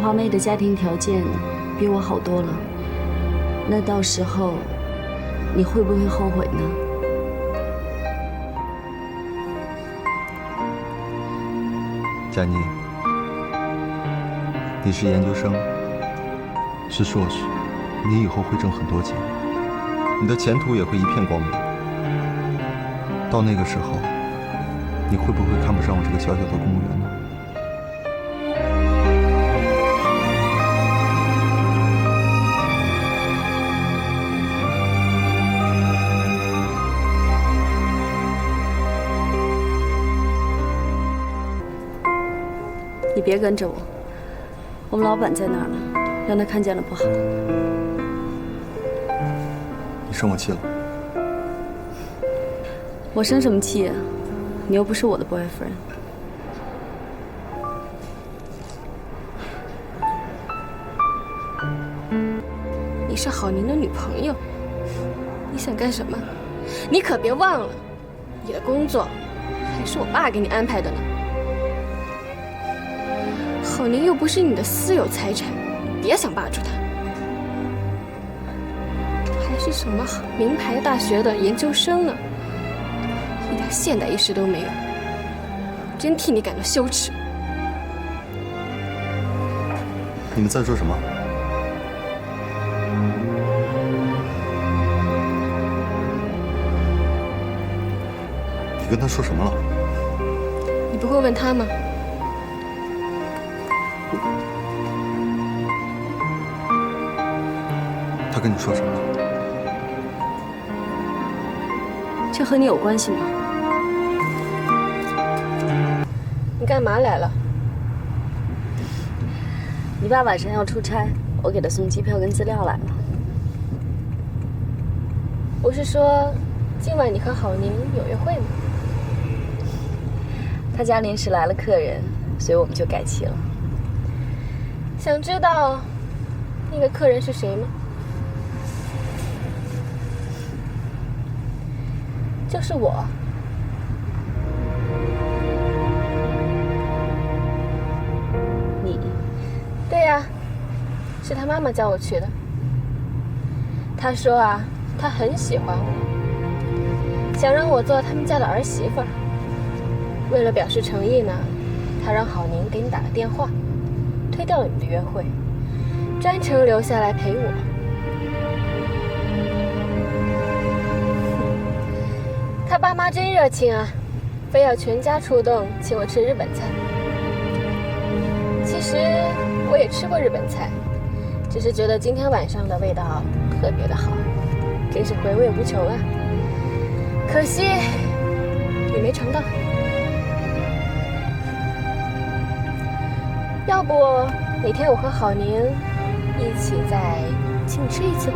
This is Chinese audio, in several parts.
华妹的家庭条件比我好多了，那到时候你会不会后悔呢？佳妮，你是研究生，是硕士，你以后会挣很多钱，你的前途也会一片光明。到那个时候，你会不会看不上我这个小小的公务员呢？你别跟着我，我们老板在那儿呢，让他看见了不好。你生我气了？我生什么气啊？你又不是我的 boyfriend。你是郝宁的女朋友，你想干什么？你可别忘了，你的工作还是我爸给你安排的呢。郝宁又不是你的私有财产，别想霸住他。还是什么名牌大学的研究生呢，一点现代意识都没有，真替你感到羞耻。你们在说什么？你跟他说什么了？你不会问他吗？他跟你说什么了？这和你有关系吗？你干嘛来了？你爸晚上要出差，我给他送机票跟资料来了。不是说今晚你和郝宁有约会吗？他家临时来了客人，所以我们就改期了。想知道那个客人是谁吗？就是我。你？对呀，是他妈妈叫我去的。他说啊，他很喜欢我，想让我做他们家的儿媳妇儿。为了表示诚意呢，他让郝宁给你打个电话，推掉了你们的约会，专程留下来陪我。他爸妈真热情啊，非要全家出动请我吃日本菜。其实我也吃过日本菜，只是觉得今天晚上的味道特别的好，真是回味无穷啊。可惜你没尝到。要不哪天我和郝宁一起再请你吃一次？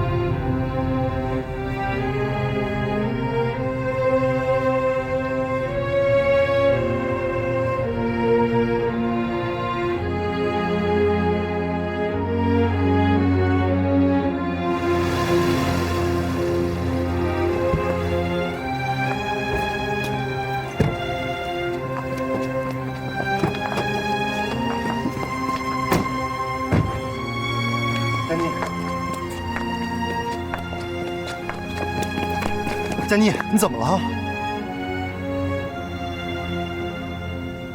佳妮，你怎么了？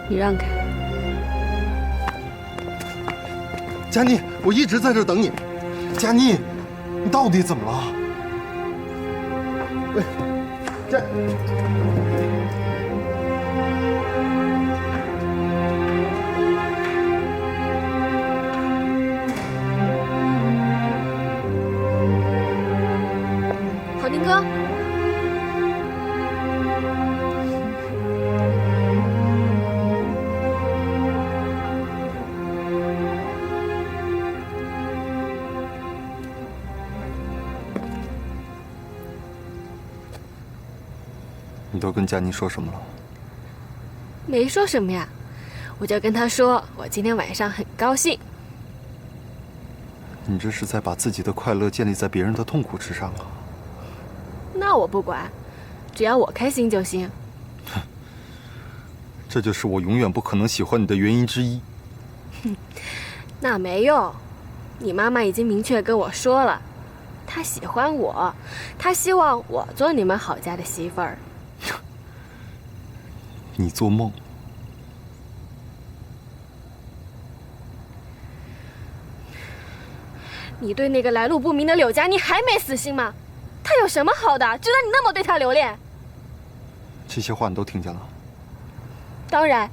你让开。佳妮，我一直在这等你。佳妮，你到底怎么了？喂，佳。郝宁哥。你都跟佳妮说什么了？没说什么呀，我就跟他说我今天晚上很高兴。你这是在把自己的快乐建立在别人的痛苦之上啊！那我不管，只要我开心就行。这就是我永远不可能喜欢你的原因之一。那没用，你妈妈已经明确跟我说了，她喜欢我，她希望我做你们郝家的媳妇儿。你做梦！你对那个来路不明的柳家，你还没死心吗？他有什么好的，值得你那么对他留恋？这些话你都听见了？当然。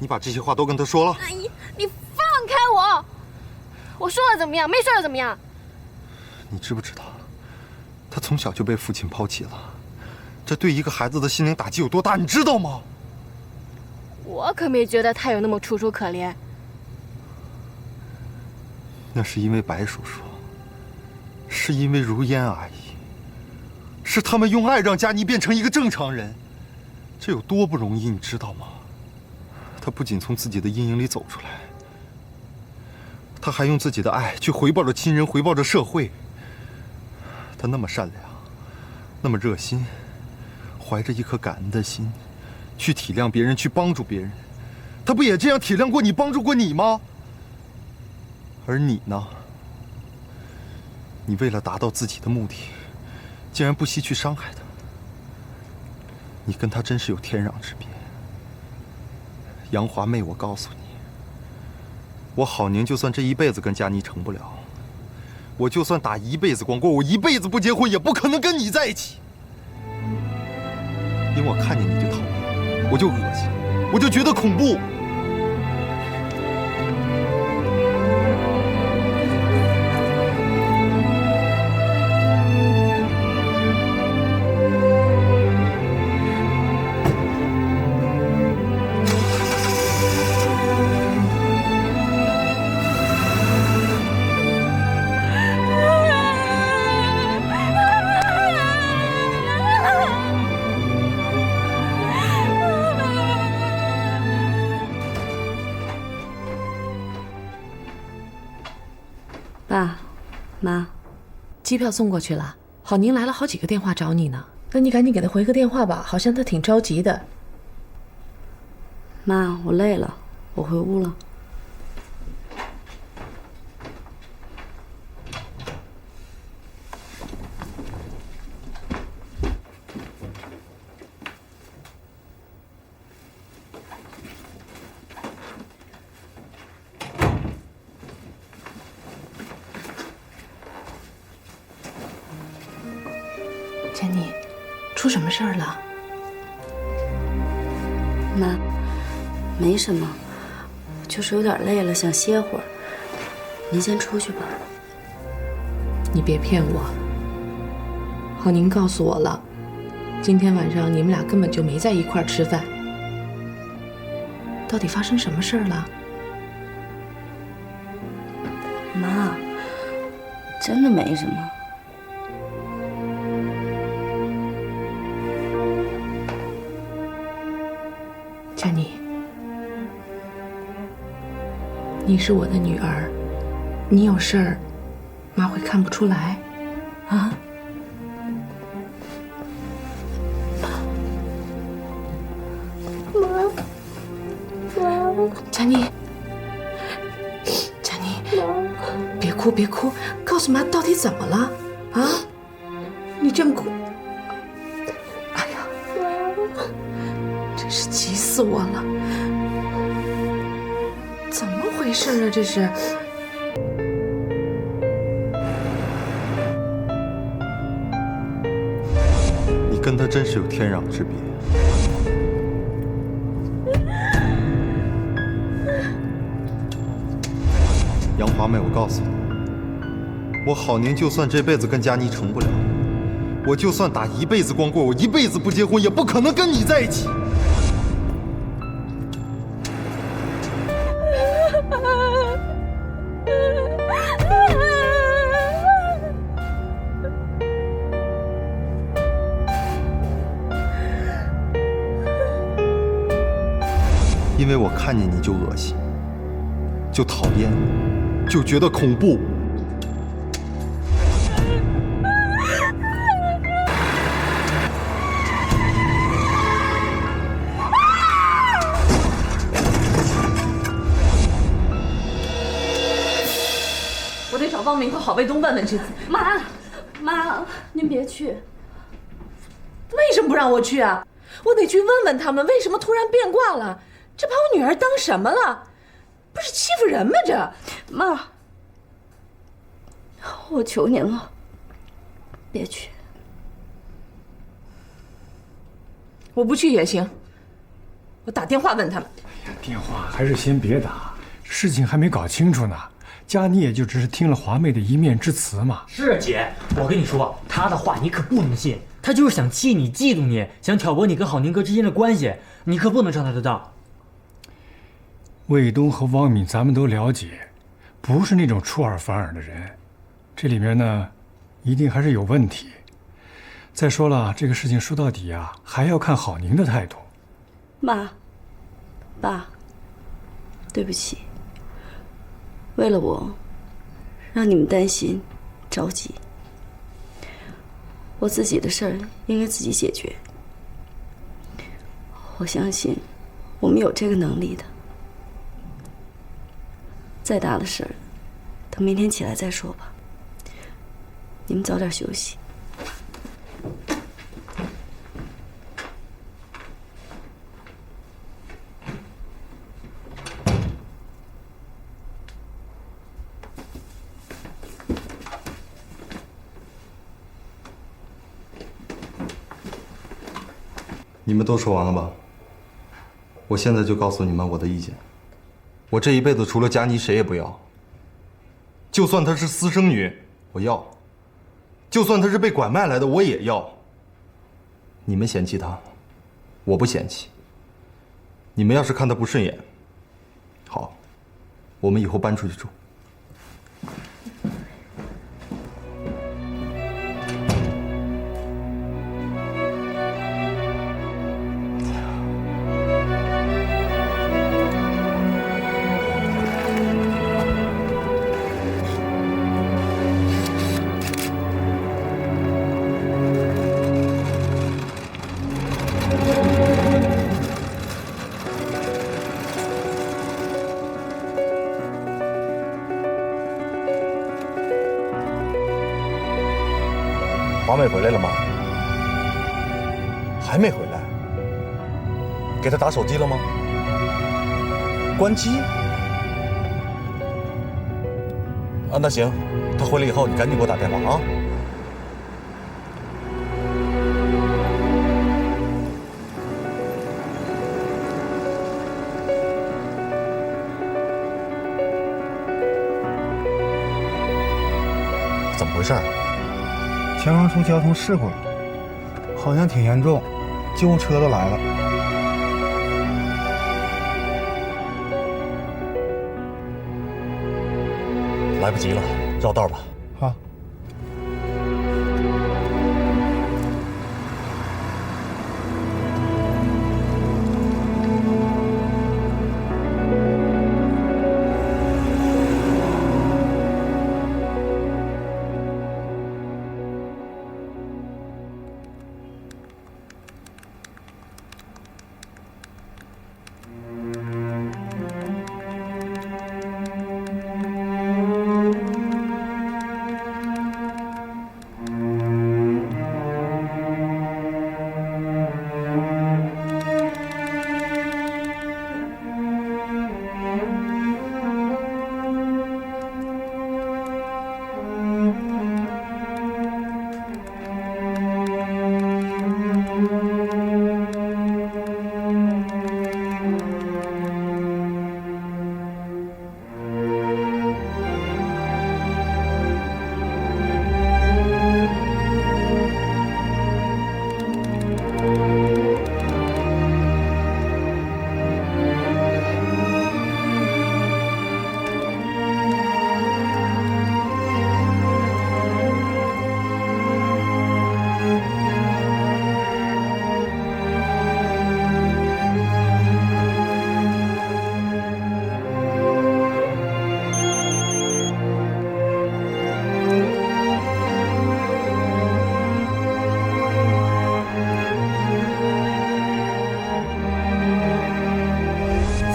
你把这些话都跟他说了？阿姨，你放开我！我说了怎么样？没说了怎么样？你知不知道，他从小就被父亲抛弃了，这对一个孩子的心灵打击有多大，你知道吗？我可没觉得他有那么楚楚可怜。那是因为白叔叔，是因为如烟阿姨，是他们用爱让佳妮变成一个正常人，这有多不容易，你知道吗？他不仅从自己的阴影里走出来，他还用自己的爱去回报着亲人，回报着社会。他那么善良，那么热心，怀着一颗感恩的心，去体谅别人，去帮助别人。他不也这样体谅过你，帮助过你吗？而你呢？你为了达到自己的目的，竟然不惜去伤害他。你跟他真是有天壤之别。杨华妹，我告诉你，我郝宁就算这一辈子跟佳妮成不了，我就算打一辈子光棍，我一辈子不结婚，也不可能跟你在一起。因为我看见你就讨厌，我就恶心，我就觉得恐怖。爸妈，机票送过去了，郝宁来了好几个电话找你呢。那你赶紧给他回个电话吧，好像他挺着急的。妈，我累了，我回屋了。珍妮，出什么事儿了？妈，没什么，就是有点累了，想歇会儿。您先出去吧。你别骗我。郝宁告诉我了，今天晚上你们俩根本就没在一块儿吃饭。到底发生什么事儿了？妈，真的没什么。珍妮，你是我的女儿，你有事儿，妈会看不出来，啊？珍妮，珍妮，别哭别哭，告诉妈到底怎么了啊？你这么哭，哎呀，真是急死我了！怎么回事啊？这是？你跟他真是有天壤之别。杨华妹，我告诉你，我郝宁就算这辈子跟佳妮成不了，我就算打一辈子光棍，我一辈子不结婚，也不可能跟你在一起。因为我看见你就恶心，就讨厌，就觉得恐怖。找汪明和郝卫东问问去。妈，您别去。为什么不让我去啊？我得去问问他们，为什么突然变卦了？这把我女儿当什么了？不是欺负人吗？这妈，我求您了，别去。我不去也行，我打电话问他们。哎呀，电话还是先别打，事情还没搞清楚呢。佳妮也就只是听了华妹的一面之词嘛。是啊，姐，我跟你说，她的话你可不能信，她就是想气你、嫉妒你，想挑拨你跟郝宁哥之间的关系，你可不能上她的当。卫东和汪敏咱们都了解，不是那种出尔反尔的人，这里面呢，一定还是有问题。再说了，这个事情说到底啊，还要看郝宁的态度。妈，爸，对不起，为了我，让你们担心、着急。我自己的事儿应该自己解决。我相信我们有这个能力的。再大的事儿，等明天起来再说吧。你们早点休息。你们都说完了吧？我现在就告诉你们我的意见。我这一辈子除了佳妮谁也不要。就算她是私生女，我要；就算她是被拐卖来的，我也要。你们嫌弃她，我不嫌弃。你们要是看她不顺眼，好，我们以后搬出去住。华妹回来了吗？还没回来。给她打手机了吗？关机。啊，那行，她回来以后你赶紧给我打电话啊。怎么回事？前方出交通事故了，好像挺严重，救护车都来了。来不及了，绕道吧。好。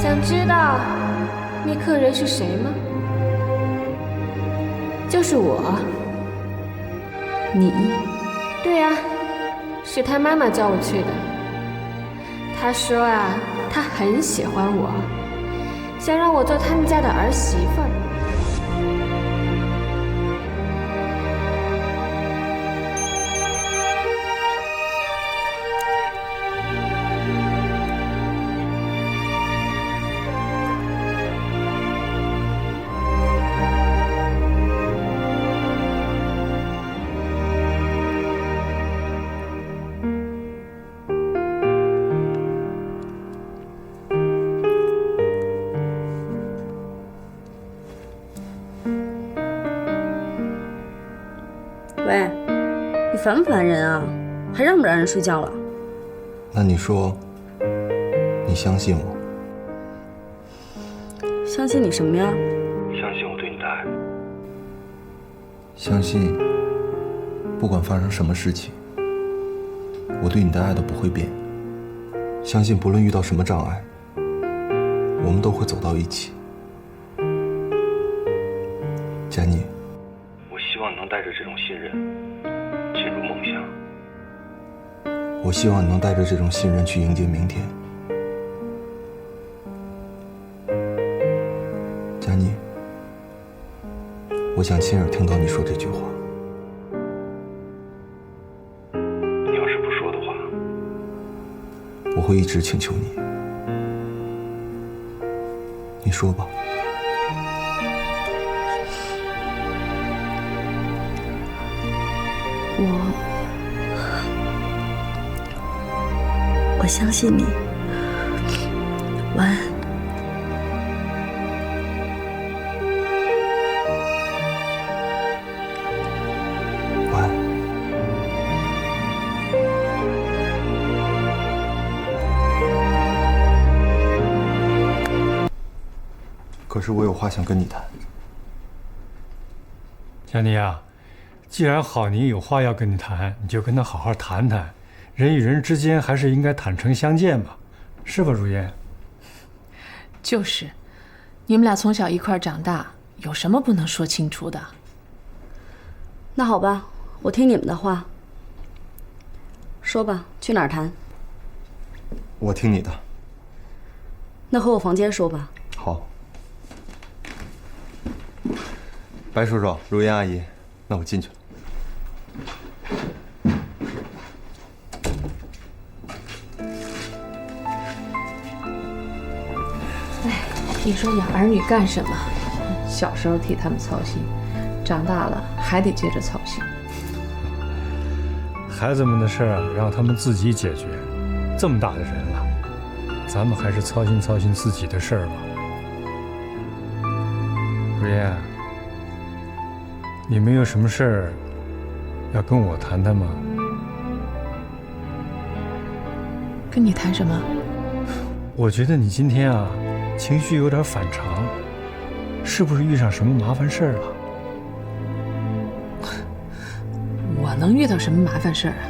想知道那客人是谁吗？就是我。你？对呀，是他妈妈叫我去的。他说啊，他很喜欢我，想让我做他们家的儿媳妇儿。喂，你烦不烦人啊？还让不让人睡觉了？那你说，你相信我？相信你什么呀？相信我对你的爱。相信，不管发生什么事情，我对你的爱都不会变。相信不论遇到什么障碍，我们都会走到一起。佳妮，我希望你能带着这种信任进入梦乡。我希望你能带着这种信任去迎接明天。佳妮，我想亲耳听到你说这句话。你要是不说的话，我会一直请求你。你说吧。我相信你。晚安。晚安。可是我有话想跟你谈。佳妮啊，既然郝宁有话要跟你谈，你就跟他好好谈谈。人与人之间还是应该坦诚相见嘛，是吧，如烟？就是，你们俩从小一块长大，有什么不能说清楚的？那好吧，我听你们的话。说吧，去哪儿谈？我听你的。那和我房间说吧。好。白叔叔，如烟阿姨，那我进去了。你说养儿女干什么？小时候替他们操心，长大了还得接着操心。孩子们的事儿让他们自己解决。这么大的人了，咱们还是操心操心自己的事儿吧。如烟，你没有什么事儿要跟我谈谈吗？跟你谈什么？我觉得你今天啊，情绪有点反常，是不是遇上什么麻烦事儿了？我能遇到什么麻烦事儿啊？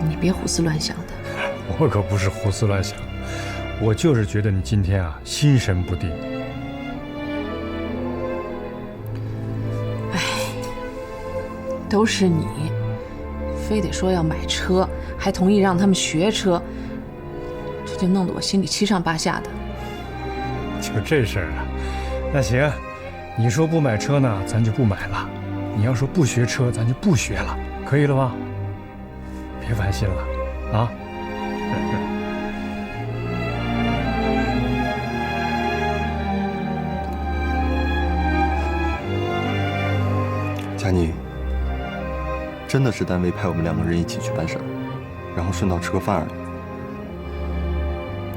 你别胡思乱想的。我可不是胡思乱想，我就是觉得你今天啊心神不定。哎，都是你，非得说要买车，还同意让他们学车，这就弄得我心里七上八下的。就这事儿啊？那行，你说不买车呢，咱就不买了；你要说不学车，咱就不学了，可以了吧？别烦心了，啊！佳妮，真的是单位派我们2个人一起去办事儿，然后顺道吃个饭而已。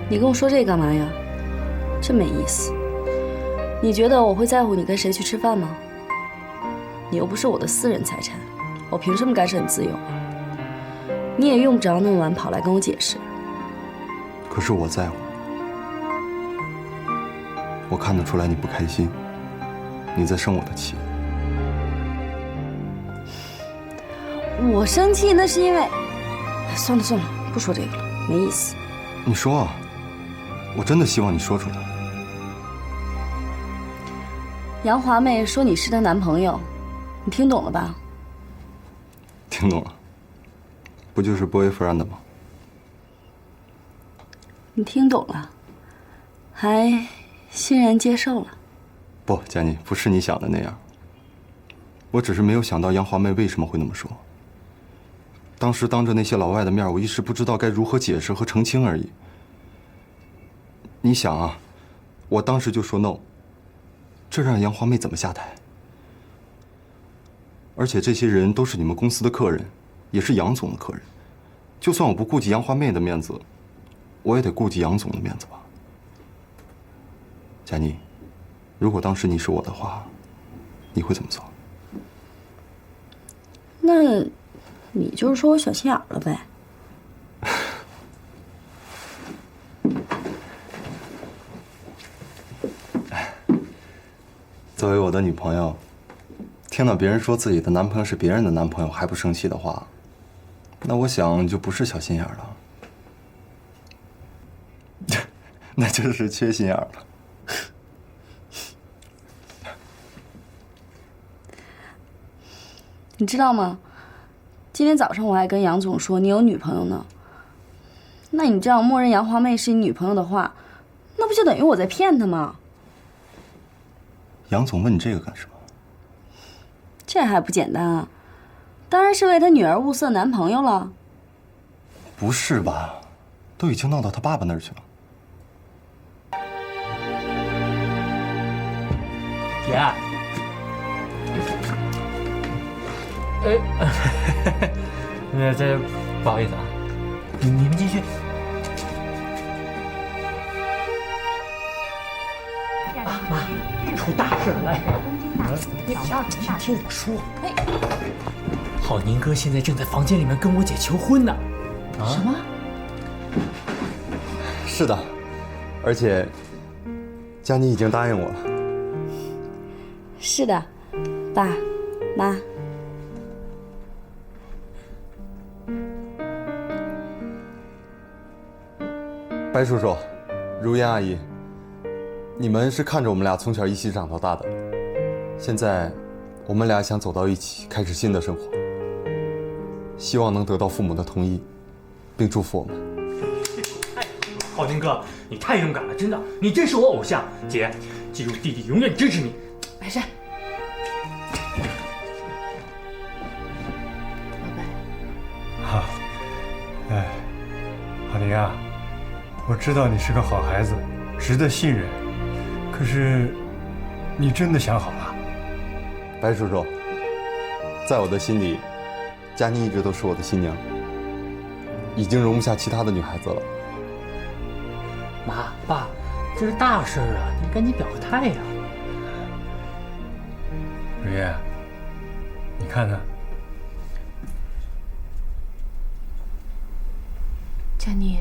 你跟我说这干嘛呀？真没意思。你觉得我会在乎你跟谁去吃饭吗？你又不是我的私人财产，我凭什么干涉你自由啊？你也用不着那么晚跑来跟我解释。可是我在乎，我看得出来你不开心，你在生我的气。我生气那是因为……算了算了，不说这个了，没意思。你说啊，我真的希望你说出来。杨华妹说你是她男朋友，你听懂了吧？听懂了，不就是 boyfriend 吗？你听懂了，还欣然接受了。不，佳妮，不是你想的那样。我只是没有想到杨华妹为什么会那么说。当时当着那些老外的面，我一时不知道该如何解释和澄清而已。你想啊，我当时就说 no， 这让杨华妹怎么下台？而且这些人都是你们公司的客人，也是杨总的客人。就算我不顾及杨华妹的面子，我也得顾及杨总的面子吧。佳妮，如果当时你是我的话，你会怎么做？那，你就是说我小心眼了呗？作为我的女朋友，听到别人说自己的男朋友是别人的男朋友还不生气的话，那我想就不是小心眼了，那就是缺心眼了。你知道吗？今天早上我还跟杨总说你有女朋友呢。那你这样默认杨华妹是你女朋友的话，那不就等于我在骗她吗？杨总问你这个干什么？这还不简单啊？当然是为他女儿物色男朋友了。不是吧？都已经闹到他爸爸那儿去了。姐，这不好意思啊，你们继续。妈，出大事了！你先听我说。郝宁哥现在正在房间里面跟我姐求婚呢。什么？是的，而且佳妮已经答应我了。是的，爸妈。白叔叔，如烟阿姨，你们是看着我们俩从小一起长到大的，现在我们俩想走到一起，开始新的生活，希望能得到父母的同意，并祝福我们。郝宁哥，你太勇敢了，真的，你真是我偶像。姐，记住，弟弟永远支持你。白山，宝贝，好，哎，郝宁啊，我知道你是个好孩子，值得信任。可是，你真的想好了？白叔叔，在我的心里，佳妮一直都是我的新娘，已经容不下其他的女孩子了。妈，爸，这是大事啊，你赶紧表个态呀！如烟，你看看，佳妮，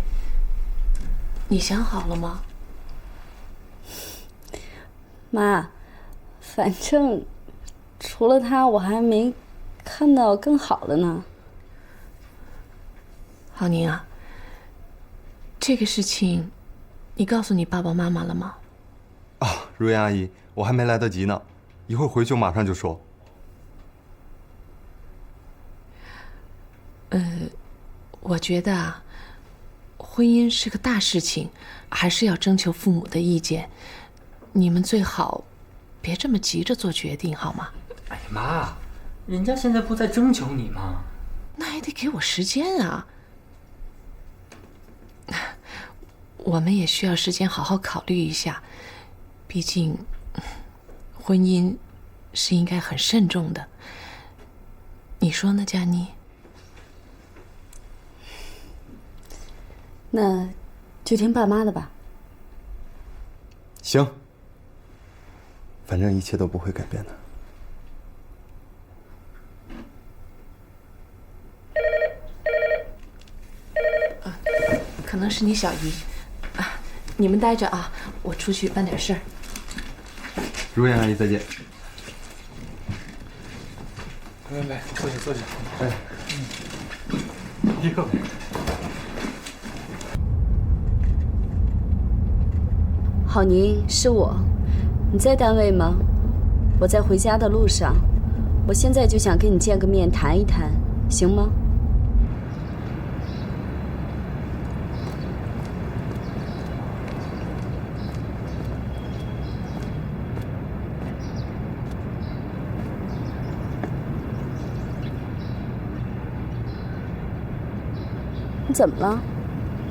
你想好了吗？妈，反正除了他，我还没看到更好的呢。郝宁啊，这个事情，你告诉你爸爸妈妈了吗？啊，如烟阿姨，我还没来得及呢，一会儿回去马上就说。我觉得啊，婚姻是个大事情，还是要征求父母的意见。你们最好别这么急着做决定，好吗？哎呀，妈，人家现在不在征求你吗？那也得给我时间啊。我们也需要时间好好考虑一下，毕竟婚姻是应该很慎重的。你说呢，佳妮？那就听爸妈的吧。行，反正一切都不会改变的。可能是你小姨啊，你们待着啊，我出去办点事儿。如烟阿姨，再见。来，坐下，坐下。哎，一个。郝宁，是我，你在单位吗？我在回家的路上，我现在就想跟你见个面谈一谈，行吗？你怎么了？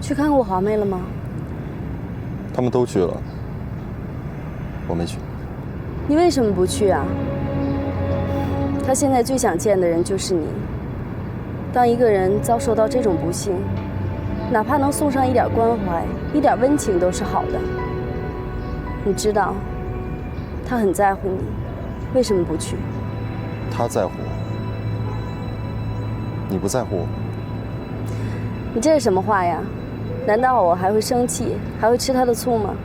去看过华妹了吗？他们都去了，我没去。你为什么不去啊？他现在最想见的人就是你。当一个人遭受到这种不幸，哪怕能送上一点关怀、一点温情都是好的。你知道，他很在乎你，为什么不去？他在乎我，你不在乎我？你这是什么话呀？难道我还会生气，还会吃他的醋吗？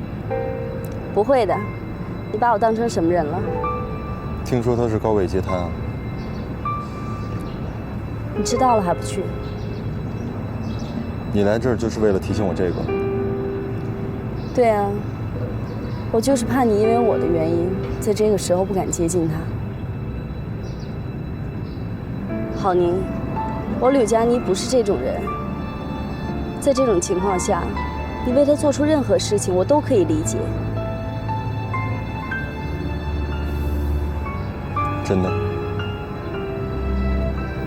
不会的，你把我当成什么人了？听说他是高位截瘫啊。你知道了还不去？你来这儿就是为了提醒我这个？对啊，我就是怕你因为我的原因，在这个时候不敢接近他。郝宁，我柳佳妮不是这种人。在这种情况下，你为他做出任何事情，我都可以理解。真的？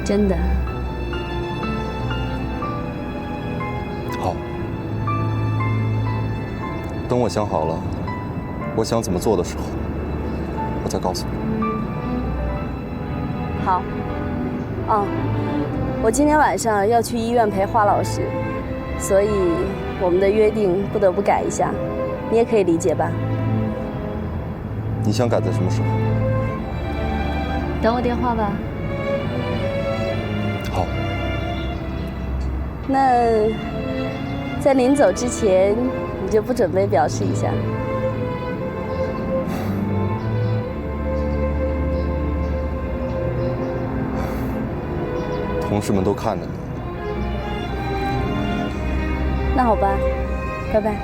真的。好，等我想好了，我想怎么做的时候，我再告诉你。好。哦，我今天晚上要去医院陪华老师，所以我们的约定不得不改一下，你也可以理解吧？你想改在什么时候？等我电话吧。好。那在临走之前，你就不准备表示一下？同事们都看着你。那好吧，拜拜。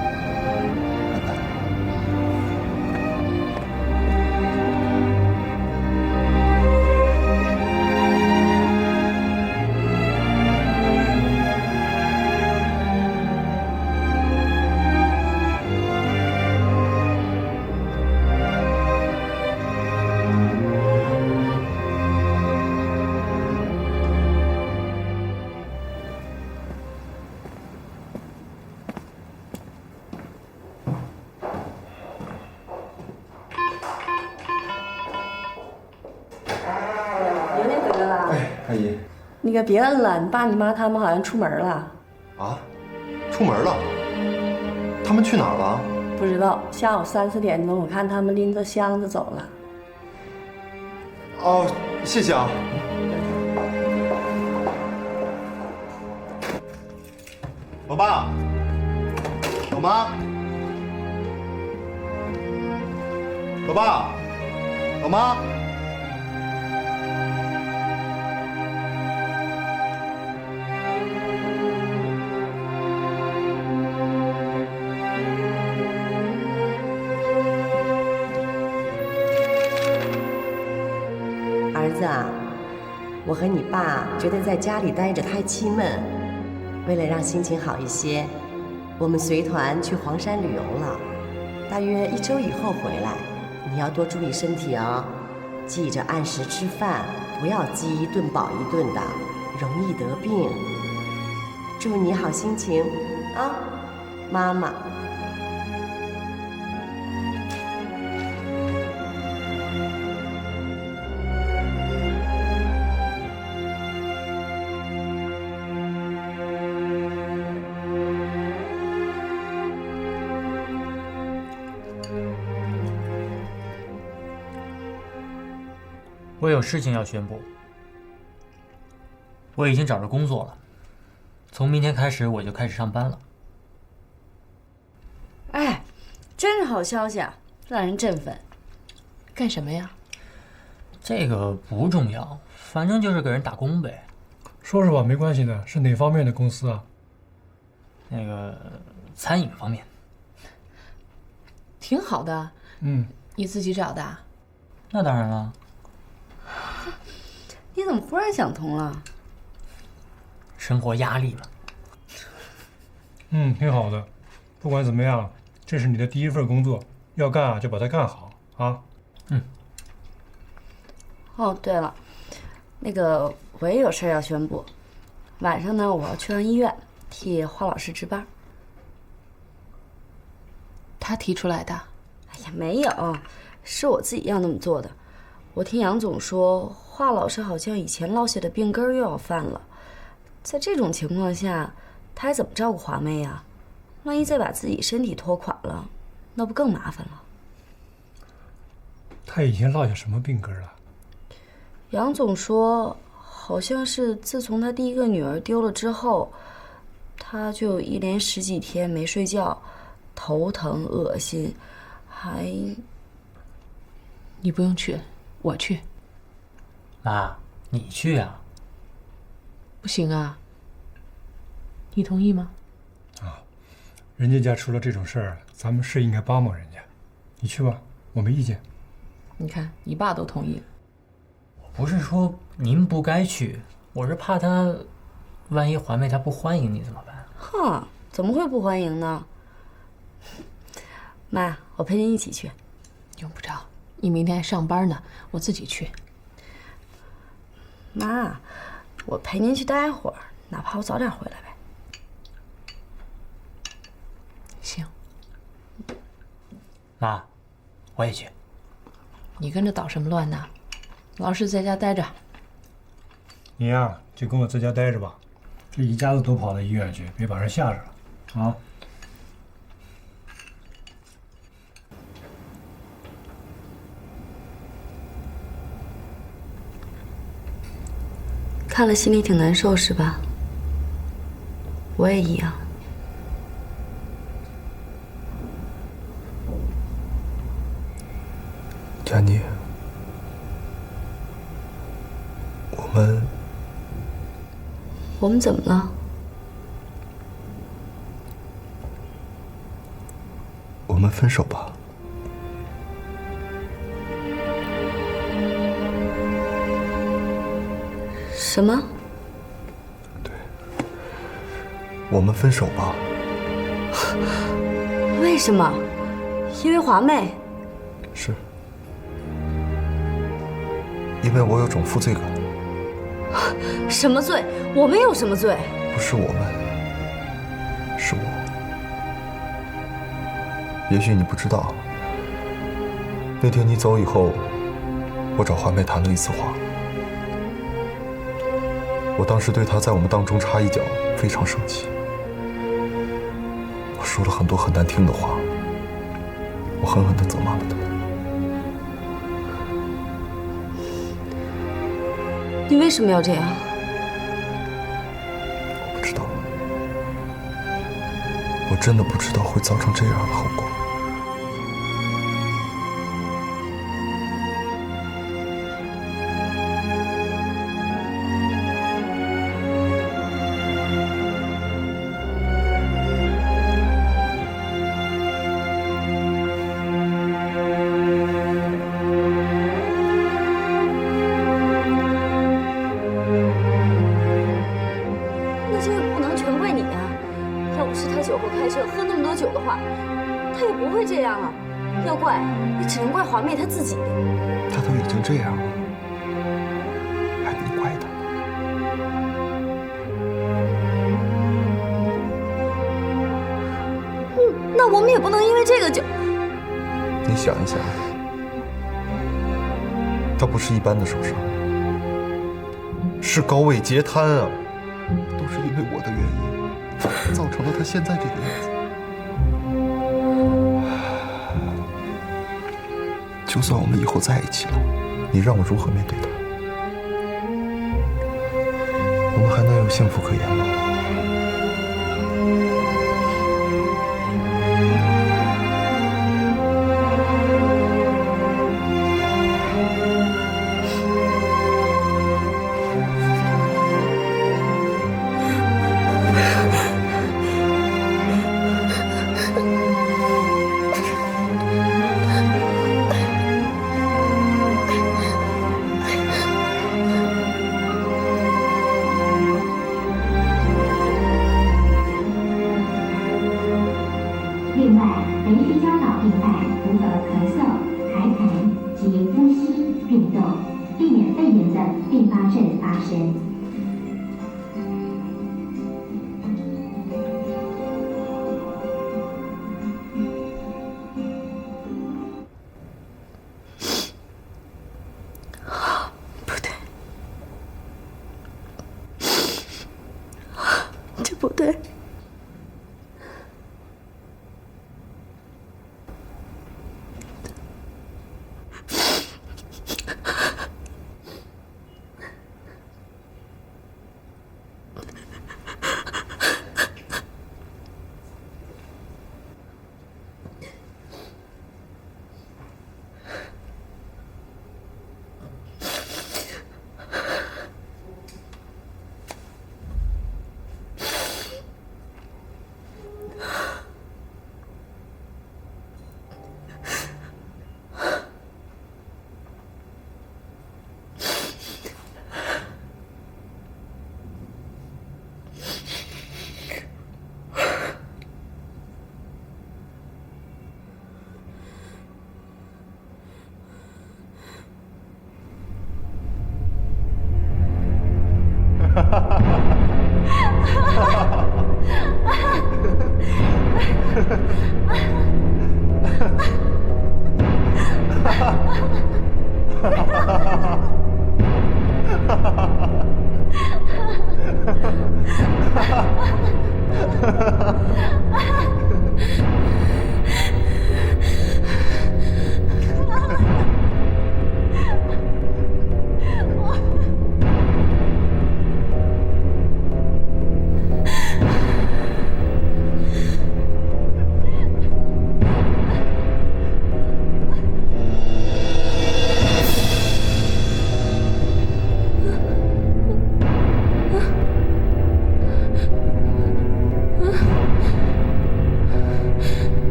阿姨，那个别摁了，你爸你妈他们好像出门了。啊，出门了？他们去哪儿了？不知道，下午3、4点钟，我看他们拎着箱子走了。哦，谢谢啊。老爸，老妈，老爸，老妈。儿子啊，我和你爸觉得在家里待着太气闷，为了让心情好一些，我们随团去黄山旅游了，大约1周以后回来。你要多注意身体哦，记着按时吃饭，不要饥一顿饱一顿的，容易得病。祝你好心情啊，妈妈。我有事情要宣布，我已经找着工作了，从明天开始我就开始上班了。哎，真是好消息啊，让人振奋。干什么呀？这个不重要，反正就是给人打工呗。说说吧，没关系的。是哪方面的公司啊？那个餐饮方面。挺好的。嗯，你自己找的啊？那当然了。你怎么忽然想通了？生活压力嘛。挺好的。不管怎么样，这是你的第一份工作，要干啊就把它干好啊。哦，对了，那个我也有事要宣布。晚上呢，我要去趟医院替华老师值班。他提出来的？哎呀，没有，是我自己要那么做的。我听杨总说，华老师好像以前落下的病根又要犯了。在这种情况下，他还怎么照顾华妹呀？万一再把自己身体拖垮了，那不更麻烦了？他以前落下什么病根了？杨总说，好像是自从他第一个女儿丢了之后，他就一连10几天没睡觉，头疼、恶心，还……你不用去，我去。妈，你去啊？不行啊，你同意吗？人家家出了这种事儿，咱们是应该帮帮人家。你去吧，我没意见。你看，你爸都同意了。不是说您不该去，我是怕他，万一环妹她不欢迎你怎么办？哼，怎么会不欢迎呢？妈，我陪您一起去。用不着，你明天还上班呢，我自己去。妈，我陪您去待会儿，哪怕我早点回来呗。行。妈，我也去。你跟着捣什么乱呢？老实在家待着。你呀，就跟我在家待着吧。这一家子都跑到医院去，别把人吓着了啊！看了心里挺难受是吧？我也一样。佳妮，我们怎么了？我们分手吧。什么？对，我们分手吧。为什么？因为华妹？是。因为我有种负罪感。什么罪？我们有什么罪？不是我们，是我。也许你不知道，那天你走以后，我找华妹谈了一次话。我当时对她在我们当中插一脚非常生气，我说了很多很难听的话，我狠狠地责骂了她。你为什么要这样？我不知道，我真的不知道会造成这样的后果。只能怪华妹她自己。她都已经这样了，还能怪她？那我们也不能因为这个就……你想一想，她不是一般的受伤，是高位截瘫啊！都是因为我的原因，造成了她现在这个样子。就算我们以后在一起了，你让我如何面对他？我们还能有幸福可言吗？并发症发生。不对，这不对。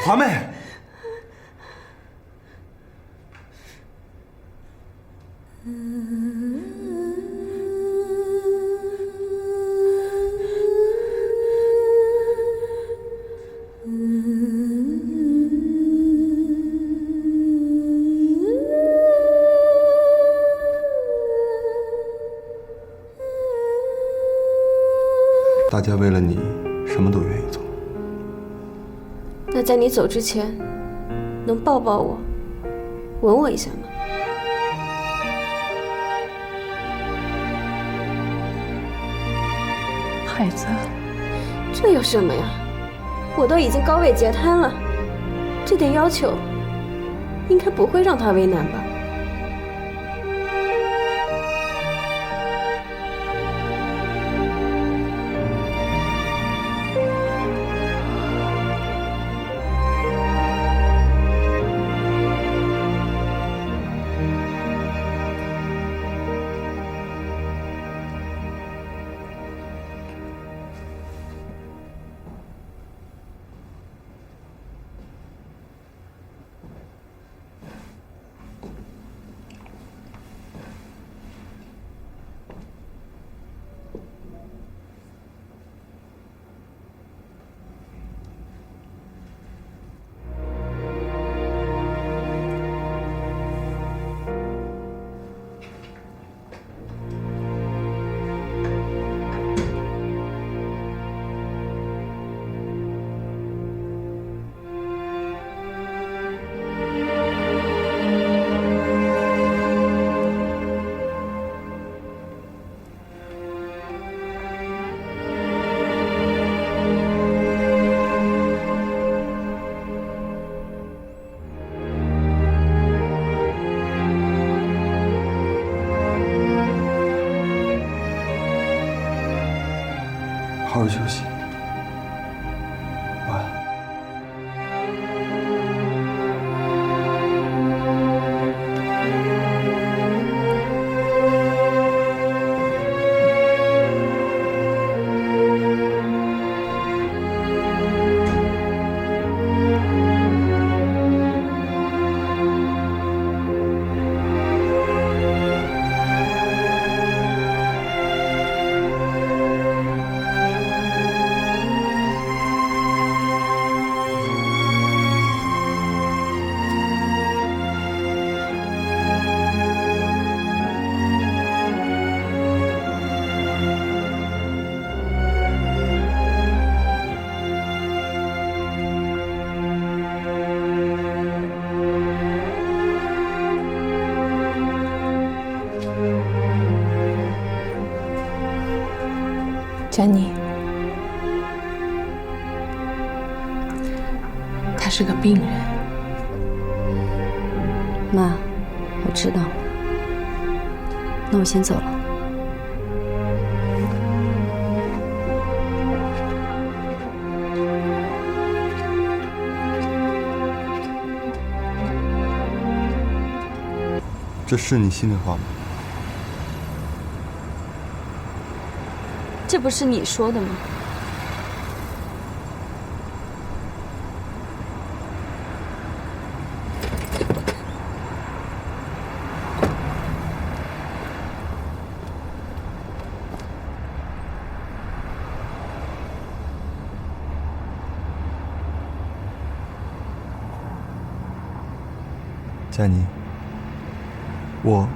华妹，大家为了你，什么都愿意做。那在你走之前，能抱抱我，吻我一下吗？海子，这有什么呀？我都已经高位截瘫了，这点要求应该不会让他为难吧？欢。佳妮，他是个病人。妈，我知道。那我先走了。这是你心里话吗？这不是你说的吗？佳妮，我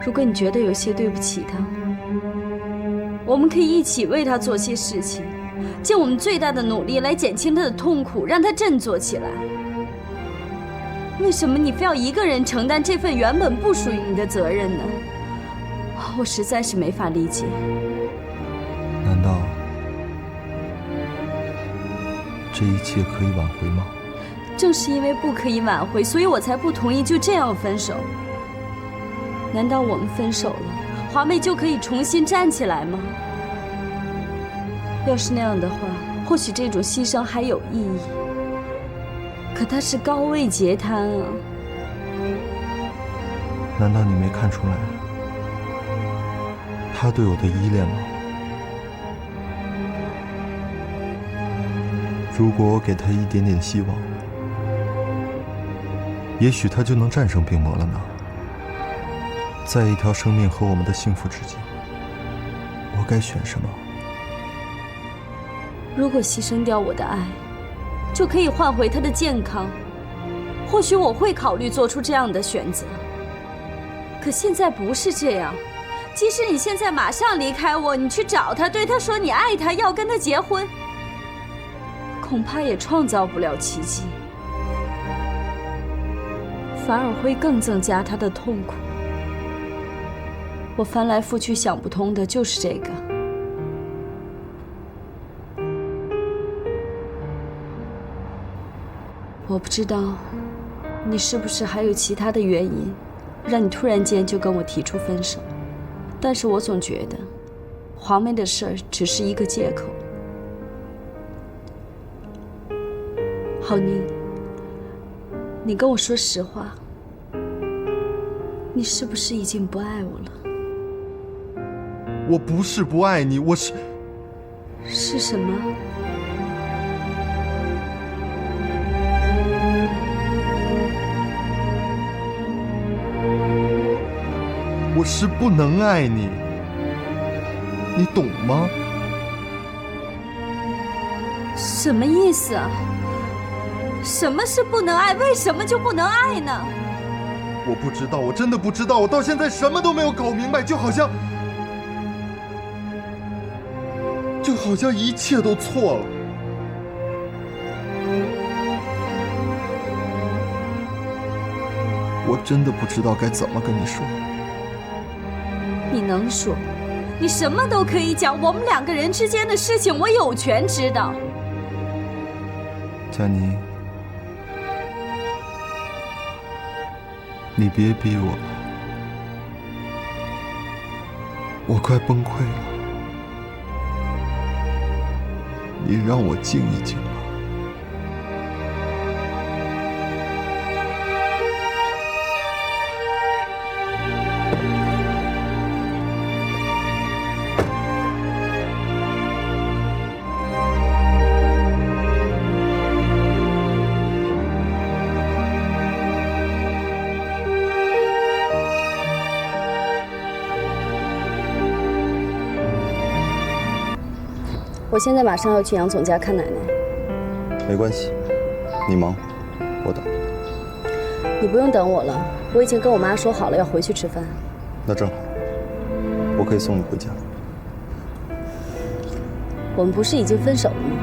如果你觉得有些对不起他，我们可以一起为他做些事情，尽我们最大的努力来减轻他的痛苦，让他振作起来。为什么你非要一个人承担这份原本不属于你的责任呢？我实在是没法理解。难道这一切可以挽回吗？正是因为不可以挽回，所以我才不同意就这样分手。难道我们分手了，华妹就可以重新站起来吗？要是那样的话，或许这种牺牲还有意义。可她是高位截瘫啊！难道你没看出来他对我的依恋吗？如果我给他一点点希望，也许他就能战胜病魔了呢。在一条生命和我们的幸福之间，我该选什么？如果牺牲掉我的爱，就可以换回他的健康，或许我会考虑做出这样的选择。可现在不是这样，即使你现在马上离开我，你去找他，对他说你爱他，要跟他结婚，恐怕也创造不了奇迹，反而会更增加他的痛苦。我翻来覆去想不通的就是这个。我不知道你是不是还有其他的原因，让你突然间就跟我提出分手，但是我总觉得华妹的事儿只是一个借口。郝宁，你跟我说实话，你是不是已经不爱我了？我不是不爱你，我是……是什么？我是不能爱你，你懂吗？什么意思啊？什么是不能爱？为什么就不能爱呢？我不知道，我真的不知道，我到现在什么都没有搞明白，就好像就好像一切都错了。我真的不知道该怎么跟你说。你能说，你什么都可以讲，我们2个人之间的事情，我有权知道。佳妮，你别逼我了，我快崩溃了。你让我静一静吧。我现在马上要去杨总家看奶奶。没关系，你忙，我等。你不用等我了，我已经跟我妈说好了要回去吃饭。那正好，我可以送你回家。我们不是已经分手了吗？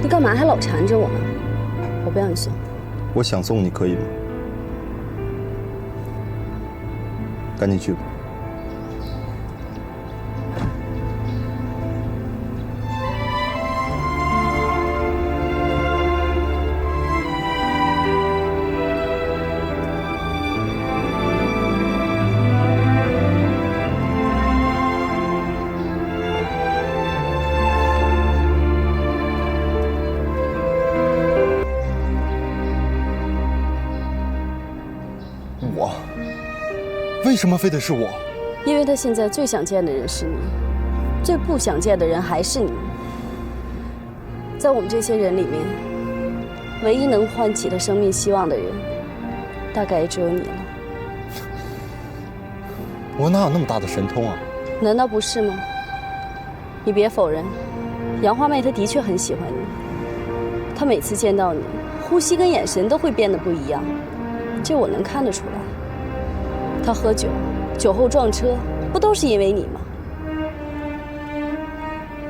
你干嘛还老缠着我呢？我不要你送。我想送你可以吗？赶紧去吧。我？为什么非得是我？因为他现在最想见的人是你，最不想见的人还是你。在我们这些人里面，唯一能唤起他生命希望的人，大概也只有你了。我哪有那么大的神通啊？难道不是吗？你别否认，杨花妹她的确很喜欢你。她每次见到你，呼吸跟眼神都会变得不一样，这我能看得出来。她喝酒，酒后撞车，不都是因为你吗？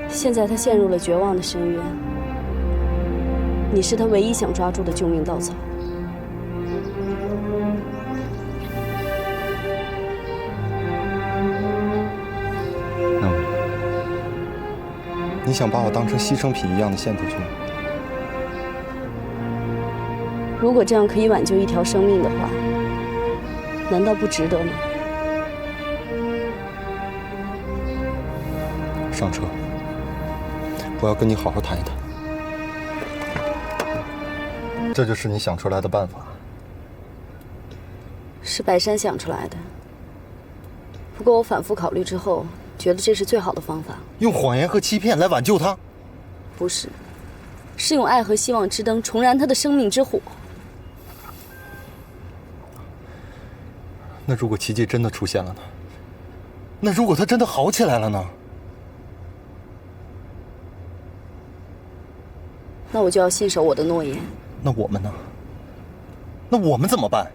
现在她陷入了绝望的深渊，你是她唯一想抓住的救命稻草。那么，你想把我当成牺牲品一样的献出去吗？如果这样可以挽救一条生命的话，难道不值得吗？上车，我要跟你好好谈一谈。这就是你想出来的办法？是白山想出来的。不过我反复考虑之后，觉得这是最好的方法。用谎言和欺骗来挽救他？不是，是用爱和希望之灯重燃他的生命之火。那如果奇迹真的出现了呢？那如果他真的好起来了呢？那我就要信守我的诺言。那我们呢？那我们怎么办？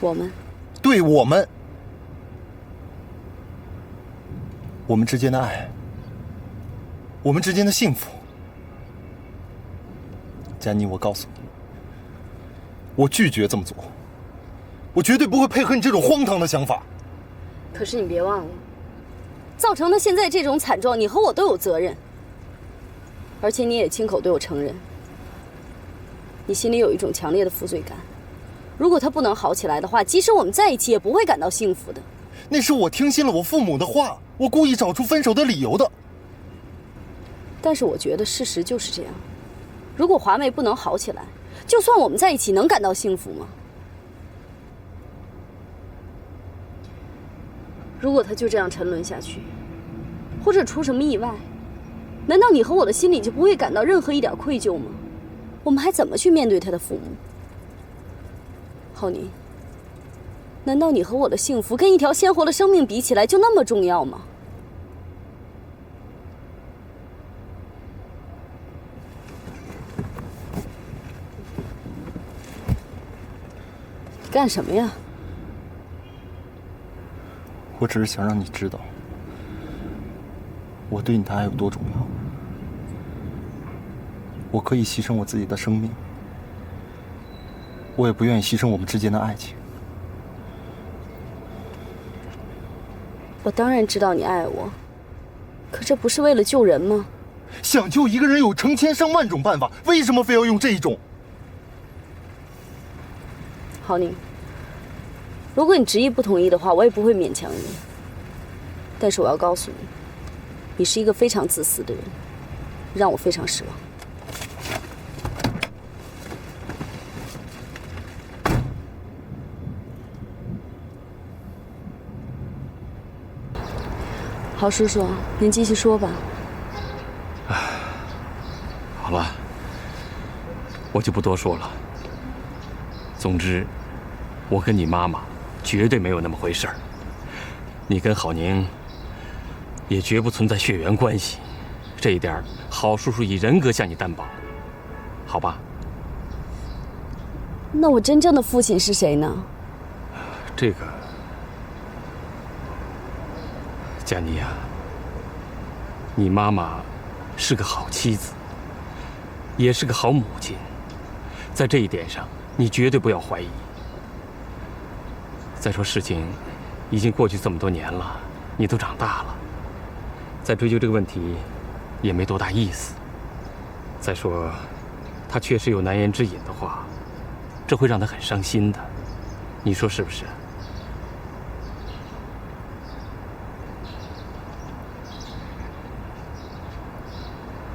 我们？对，我们。我们之间的爱，我们之间的幸福。佳妮，我告诉你，我拒绝这么做，我绝对不会配合你这种荒唐的想法。可是你别忘了，造成他现在这种惨状，你和我都有责任。而且你也亲口对我承认，你心里有一种强烈的负罪感。如果他不能好起来的话，即使我们在一起，也不会感到幸福的。那是我听信了我父母的话，我故意找出分手的理由的。但是我觉得事实就是这样。如果华妹不能好起来，就算我们在一起，能感到幸福吗？如果她就这样沉沦下去，或者出什么意外，难道你和我的心里就不会感到任何一点愧疚吗？我们还怎么去面对她的父母？浩宁，难道你和我的幸福跟一条鲜活的生命比起来就那么重要吗？干什么呀？我只是想让你知道，我对你的爱有多重要。我可以牺牲我自己的生命，我也不愿意牺牲我们之间的爱情。我当然知道你爱我，可这不是为了救人吗？想救一个人有成千上万种办法，为什么非要用这一种？郝宁，如果你执意不同意的话，我也不会勉强你。但是我要告诉你，你是一个非常自私的人，让我非常失望。郝叔叔，您继续说吧。好了，我就不多说了。总之，我跟你妈妈绝对没有那么回事儿。你跟郝宁也绝不存在血缘关系，这一点郝叔叔以人格向你担保，好吧？那我真正的父亲是谁呢？这个，佳妮呀，你妈妈是个好妻子，也是个好母亲，在这一点上，你绝对不要怀疑。再说事情已经过去这么多年了，你都长大了，再追究这个问题也没多大意思。再说，他确实有难言之隐的话，这会让他很伤心的，你说是不是？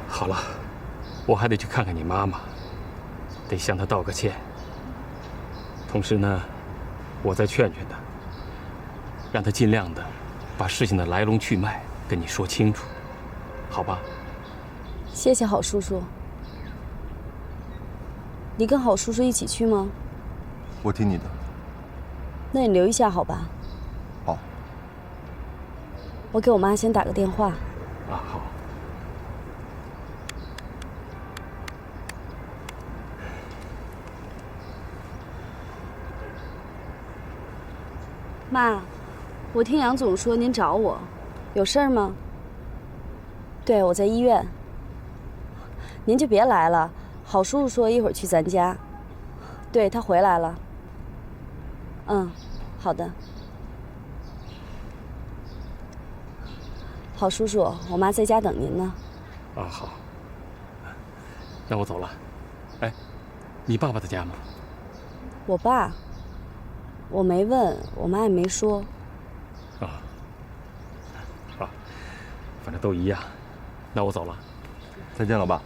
好了，我还得去看看你妈妈，得向她道个歉。同时呢，我再劝劝她，让她尽量的把事情的来龙去脉跟你说清楚，好吧？谢谢郝叔叔。你跟郝叔叔一起去吗？我听你的。那你留一下好吧？好。我给我妈先打个电话。啊，好。妈，我听杨总说您找我，有事儿吗？对，我在医院。您就别来了，郝叔叔说一会儿去咱家。对，他回来了。嗯，好的。郝叔叔，我妈在家等您呢。啊，好。那我走了。哎，你爸爸在家吗？我爸。我没问，我妈也没说。啊，好，反正都一样。那我走了，再见，老爸。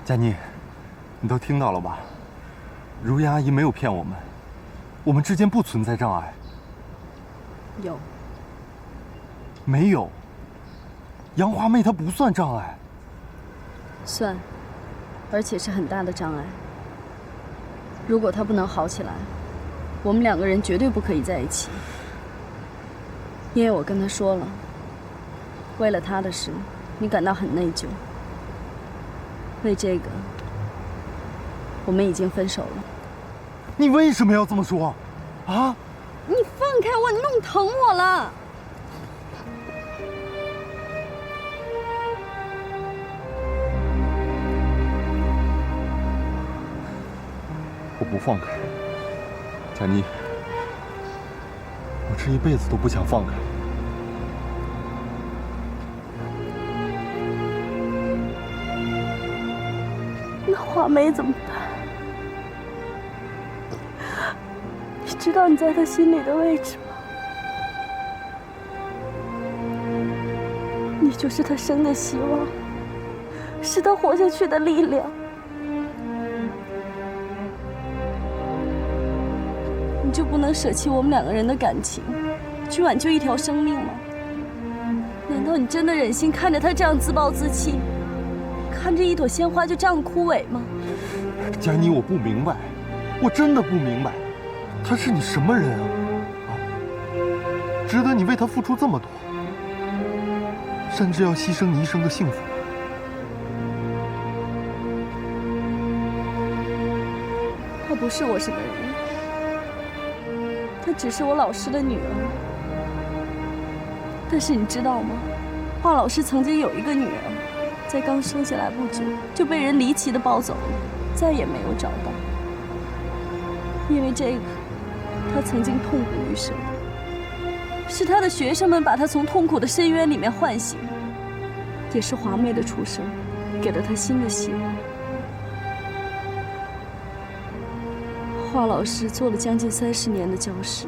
佳妮，你都听到了吧？如烟阿姨没有骗我们，我们之间不存在障碍。有。没有。杨华妹她不算障碍，算，而且是很大的障碍。如果她不能好起来，我们两个人绝对不可以在一起。因为我跟她说了，为了她的事，你感到很内疚。为这个，我们已经分手了。你为什么要这么说？啊？你放开我，你弄疼我了。我不放开，佳妮，我这一辈子都不想放开。那华梅怎么办？你知道你在她心里的位置吗？你就是她生的希望，是她活下去的力量。你就不能舍弃我们两个人的感情，去挽救一条生命吗？难道你真的忍心看着他这样自暴自弃，看着一朵鲜花就这样枯萎吗？佳妮，我不明白，我真的不明白，他是你什么人啊？啊，值得你为他付出这么多，甚至要牺牲你一生的幸福？她不是我什么人，她只是我老师的女儿。但是你知道吗？华老师曾经有一个女儿，在刚生下来不久就被人离奇的抱走了，再也没有找到。因为这个，她曾经痛不欲生。是她的学生们把她从痛苦的深渊里面唤醒，也是华妹的出生，给了她新的希望。华老师做了将近30年的教师，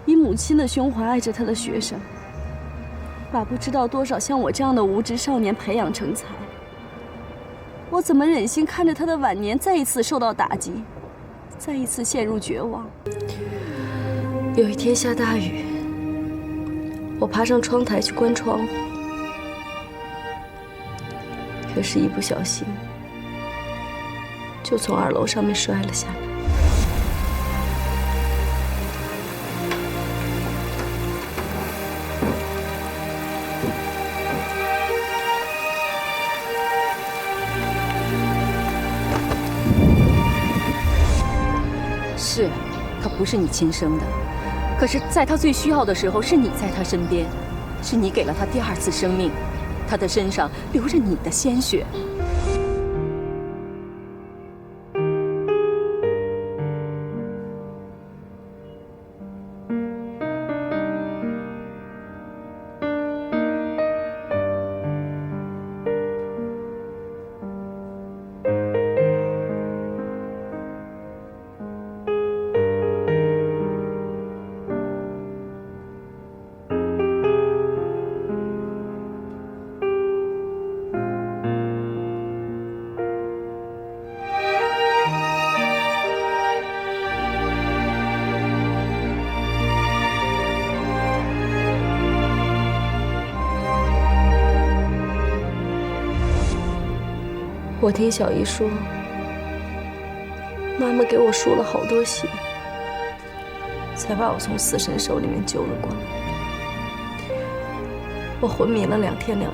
以母亲的胸怀爱着他的学生，把不知道多少像我这样的无知少年培养成才。我怎么忍心看着他的晚年再一次受到打击，再一次陷入绝望？有一天下大雨，我爬上窗台去关窗户，可是一不小心就从2楼上面摔了下来。是，他不是你亲生的，可是在他最需要的时候，是你在他身边，是你给了他第2次生命，他的身上流着你的鲜血。我听小姨说，妈妈给我输了好多血，才把我从死神手里面救了过来。我昏迷了2天2夜，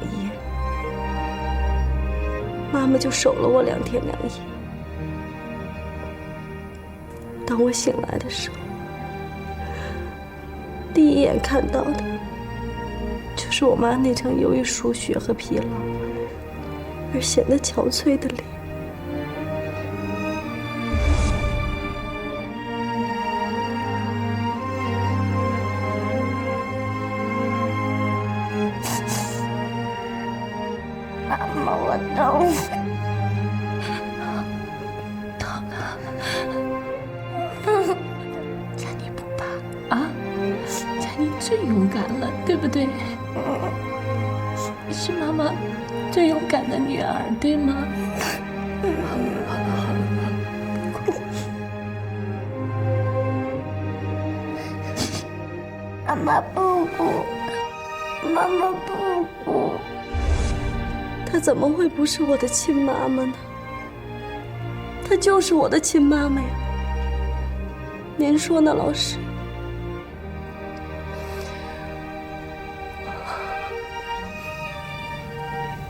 妈妈就守了我2天2夜。当我醒来的时候，第一眼看到的就是我妈那张由于输血和疲劳而显得憔悴的脸。妈妈，我疼，疼啊！佳妮不怕啊？佳妮最勇敢了，对不对？是妈妈最勇敢的女儿，对吗？好了，别哭。妈妈不哭，妈妈不哭。她怎么会不是我的亲妈妈呢？她就是我的亲妈妈呀！您说呢，老师？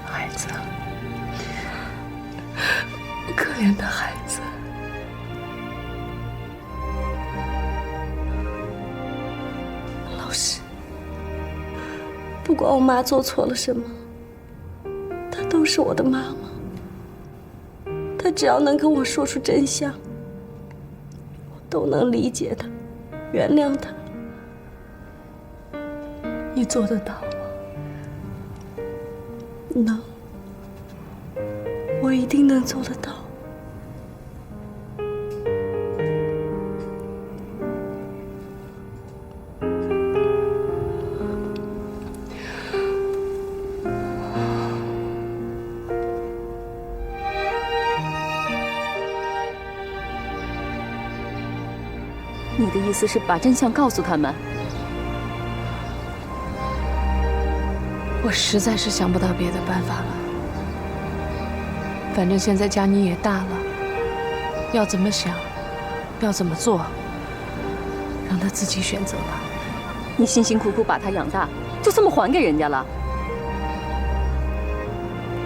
孩子，可怜的孩子。老师，不管我妈做错了什么，她都是我的妈妈。她只要能跟我说出真相，我都能理解她，原谅她。你做得到吗？能，我一定能做得到。你的意思是把真相告诉他们？我实在是想不到别的办法了。反正现在佳妮也大了，要怎么想，要怎么做，让她自己选择吧。你辛辛苦苦把她养大，就这么还给人家了？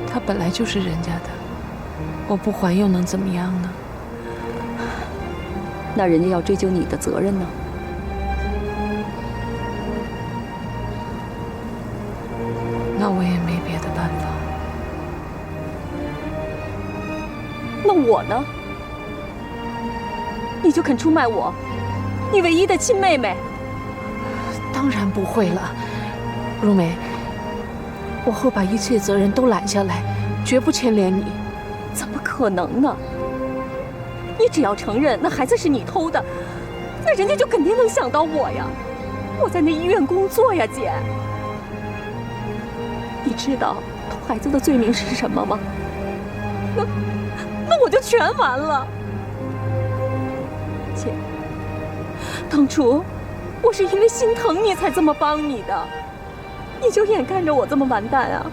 她本来就是人家的，我不还又能怎么样呢？那人家要追究你的责任呢。那我也没别的办法。那我呢？你就肯出卖我，你唯一的亲妹妹？当然不会了，如梅，我会把一切责任都揽下来，绝不牵连你。怎么可能呢？你只要承认那孩子是你偷的，那人家就肯定能想到我呀。我在那医院工作呀，姐。你知道偷孩子的罪名是什么吗？那我就全完了。姐，当初我是因为心疼你才这么帮你的，你就眼看着我这么完蛋啊？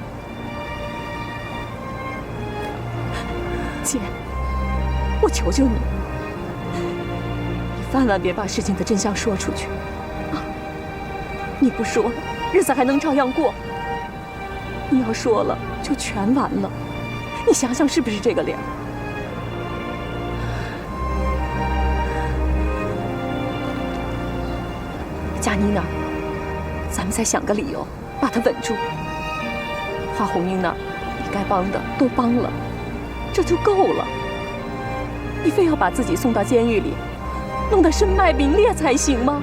姐，我求求你，你万万别把事情的真相说出去啊！你不说，日子还能照样过；你要说了，就全完了。你想想是不是这个理儿？佳妮那儿，咱们再想个理由把他稳住。华红英那儿，你该帮的都帮了，这就够了。你非要把自己送到监狱里，弄得身败名裂才行吗？